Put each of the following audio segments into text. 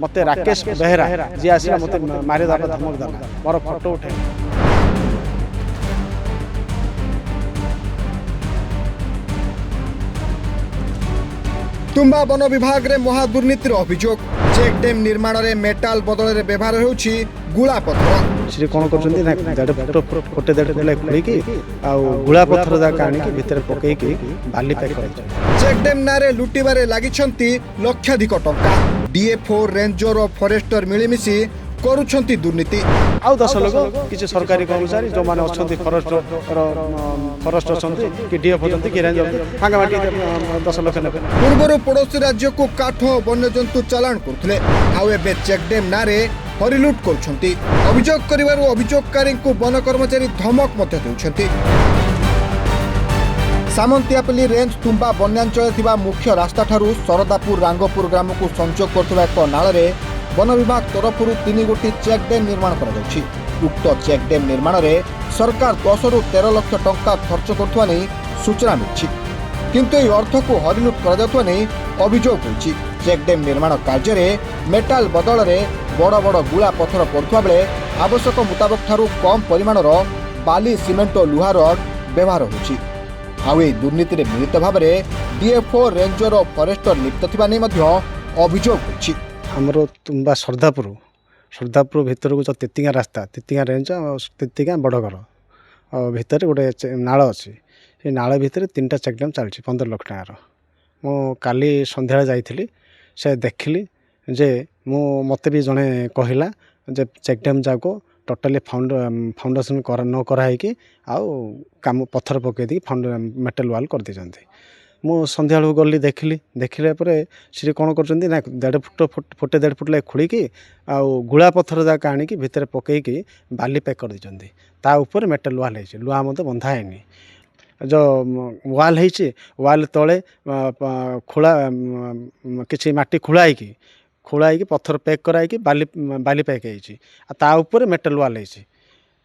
मत राकेश बेहरा जी आसला मत मारिदेवा धमक देला मोर फोटो उठे तुम्बा वन विभाग रे महादुर्नीतिर अभियोग चेक डैम निर्माण रे मेटाल बदल रे व्यवहार होउछि गुला पत्थर श्री कौन कर फुटे 1.5 फुट खोलिकी गुला पत्थर जाक आनिकी भितर पकईकी बाली पैक कर चेक डैम नारे लुटिबारे लागिछंती लक्षाधिक टंका डीएफओ रेंजर और फॉरेस्टर मिलीमिशी करुछंती दुर्नीति आउ 10 लोक किसी सरकारी कर्मचारी जो माने अछंती फॉरेस्ट अछंती कि डीएफ अछंती कि रेंजर फांगा माटी 10 लोक नेबे पूर्वरु पड़ोसी राज्य को काठ वन्यजंतु चालान करथले आउ एबे चेक डैम नारे हरिलुट करुछंती अभियोग करिवारु अभियोगकारी को वन कर्मचारी धमक मते देउछंती सामंतियापल्ली रेंज तुम्बा वन्यांचल थिबा मुख्य रास्ता ठारू सरदापुर रांगपुर ग्राम को संजोग करथुवा एक नाଳରେ वन विभाग तरफ 3 गोटी चेक डैम निर्माण करा जाउछि उक्त चेक डैम निर्माण रे सरकार 10 रु 13 लाख टंका खर्च करथुवा नै सूचना मिछि किंतु ए अर्थ को हरिलुट करा जाउथुवा नै अभियोग होछि चेक डैम निर्माण कार्य रे मेटाल बदल रे बड़ बड़ गुला पत्थर पड़ुवा बेले आवश्यक मुताबक ठारू कम परिमाण रो बाली सिमेंट और लुहा रड व्यवहार होछि आउ ए दुर्नीति रे मिलित भाव रे डीएफओ रेंजर और फॉरेस्टर लिप्त थिबा नै मध्य अभियोग होछि हमरो तुम्बा सरदापुर भितर को तेतिंगा रास्ता तेतिंगा रेंज तेतिंगा बड़घर भितर गोटे नाल अच्छी से नाल भितर 3टा चेक डैम चलती 15 लाख टंकार मु काली संध्या जाइली से देखली जे मते भी जड़े कहला जे चेक डैम जाको टोटाली फाउंडेशन न कराई आउ काम पत्थर पकई मेटल वाल कर देते मु संध्या गली देखिले पर सी कौन कर 1.5 फुट 1.5 फुट लाग खोलिकी गुला पत्थर जाक आनिकी भितर पकईकी बाली पैक कर देते ता ऊपर मेटल वाल है लुहा मत बंधा है जो वाल है वाल तले खोला किसी माटी खोलाई पत्थर पैक कराई बाली पैक है ऊपर मेटल वाल है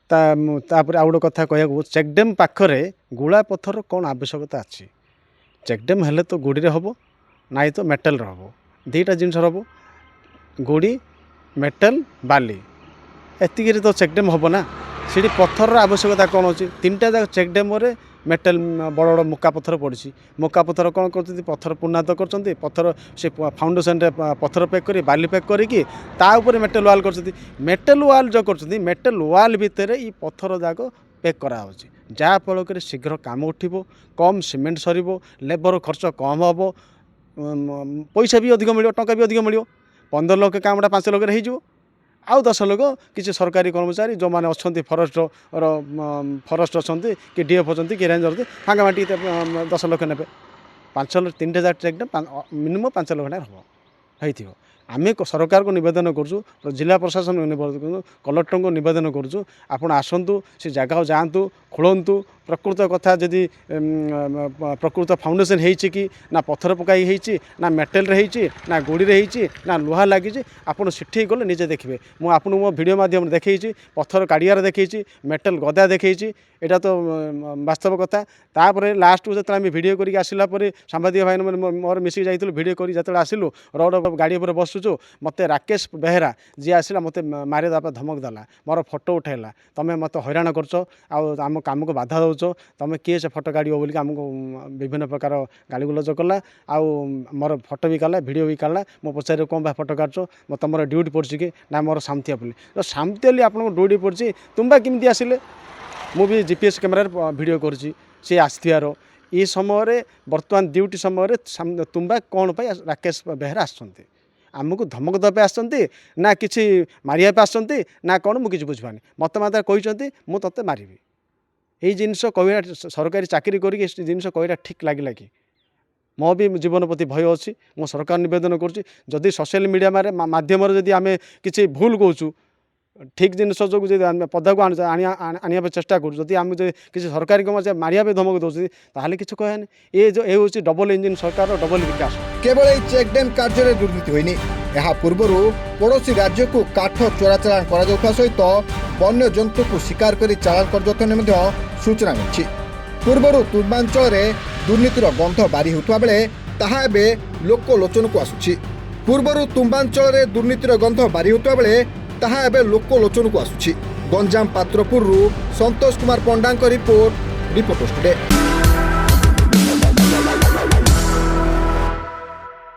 तापर आउ गोटे कथा कह चेक डैम पाखरे गुला पत्थर कौन आवश्यकता अच्छी चेक डैम हेले तो गुड़ी रे हबो नाई तो मेटल हबो 2टा जिनस हबो गुड़ी मेटल बाली एतिक तो चेक डैम हबो ना सीठी पत्थर आवश्यकता कौन अच्छी 3टा जाक चेक डैम रे मेटल बड़ बड़ मुक्का पत्थर पड़ी मुक्का पत्थर कौन कर पत्थर पुनात कर पत्थर से फाउंडेशन रे पत्थर पैक कर बाली पैक करके मेटल वाल कर मेटल वाल जो कर मेटल वाल भितर ये पत्थर जाक पैक करा जहाँफल कर शीघ्र काम उठिबो कम सीमेंट सरिबो लेबर खर्च कम हम पैसा भी अधिक मिल टंका भी अधिक मिल 15 लाख कामटा 5 लाख हो आउ 10 लोक किसी सरकारी कर्मचारी जो मैंने अच्छा फॉरेस्ट अच्छा कि डीएफ अच्छा कि रेंजर फांगा माटी 10 लाख ने 5 लाख 3टा जाक चेक डैम मिनिमम 5 लाख टका हो आम सरकार को निवेदन करूँ जिला प्रशासन को निवेदन करूँ कलेक्टर को निवेदन करूँ आपण आसतु से जगह जातु खोलतु प्रकृत कथा जदि प्रकृत फाउंडेशन होती कि ना पत्थर पकाई होती ना मेटल रे ना गुड़ी रे ना लुहा लगी आपड़ सेठी गले निजे देखिए मुझे आपको मो भिडियो माध्यम देखी पत्थर काड़ियार देखी मेटल गदा देखी यहाँ तो वास्तव कथा तापर लास्ट को जो आम भिडियो करके आसला सांबादिक भाई मोर मिसिक जाइलु भिडियो कर जो आसलु रोड गाड़ी पर बसुचु मत राकेश बेहरा जी आसला मत मारिदेवा धमक देला मोर फोटो उठेला तुम मत हैरान करम काम को बाधा दौ तुम किए से फोटो काढ़ बोल आमको विभिन्न प्रकार गाली गुलज कला मोर फोटो भी काला भिडियो भी काला मो पचार कौन फोटो काटो तुम ड्यूटी पड़ी कि ना मोर सामथियापल्ली तो सामथियापल्ली आपको ड्यूटी पड़ी तुम्बा केमती आसिले मुझे जीपीएस कैमेरा भिडियो कर आसथियार ये समय बर्तमान ड्यूटी समय तुम्बा कौन पर राकेश बेहरा आसुँच आमको धमक देवाई आसती ना कि मारिया आसती ना कौन मुझे बुझीपानी मत मात्र कहते मुझे ते मारि यही जिनस कह सरकारी चाकरी कर जिनस कहला ठीक लगे कि मो भी जीवन प्रति भय अच्छी मो सरकार निवेदन करुँच सोशल मीडिया माध्यम जदि आम कि भूल कहूँ ठीक जिनस जो पदा को आने चेष्टा करें किसी सरकारी कर्मचारी मारिया धमक दौर ताहले किसी कहनी ये जो हूँ डबल इंजिन सरकार डबल विकास केवल ये चेक डैम कार्य दुर्नीति होनी यह पूर्व पड़ोसी राज्य को काठ चोरा चालान कर सहित वन्य जंतु को शिकार कर चालान कर सूचना मिली पूर्व पूर्वांचल दुर्नीतिर गंध बारी होता बेले ताहा लोक लोचन को आसुछि ପୂର୍ବରୁ ତୁମ୍ବାଞ୍ଚଳରେ ଦୁର୍ନୀତିର ଗନ୍ଧ ବାରି ହେଉଥିବା ବେଳେ ତାହା ଏବେ ଲୋକଲୋଚନକୁ ଆସୁଛି। ଗଞ୍ଜାମ ପାତ୍ରପୁରରୁ ସନ୍ତୋଷ କୁମାର ପଣ୍ଡାଙ୍କ ରିପୋର୍ଟ, ରିପୋର୍ଟର୍ସ ଟୁଡେ।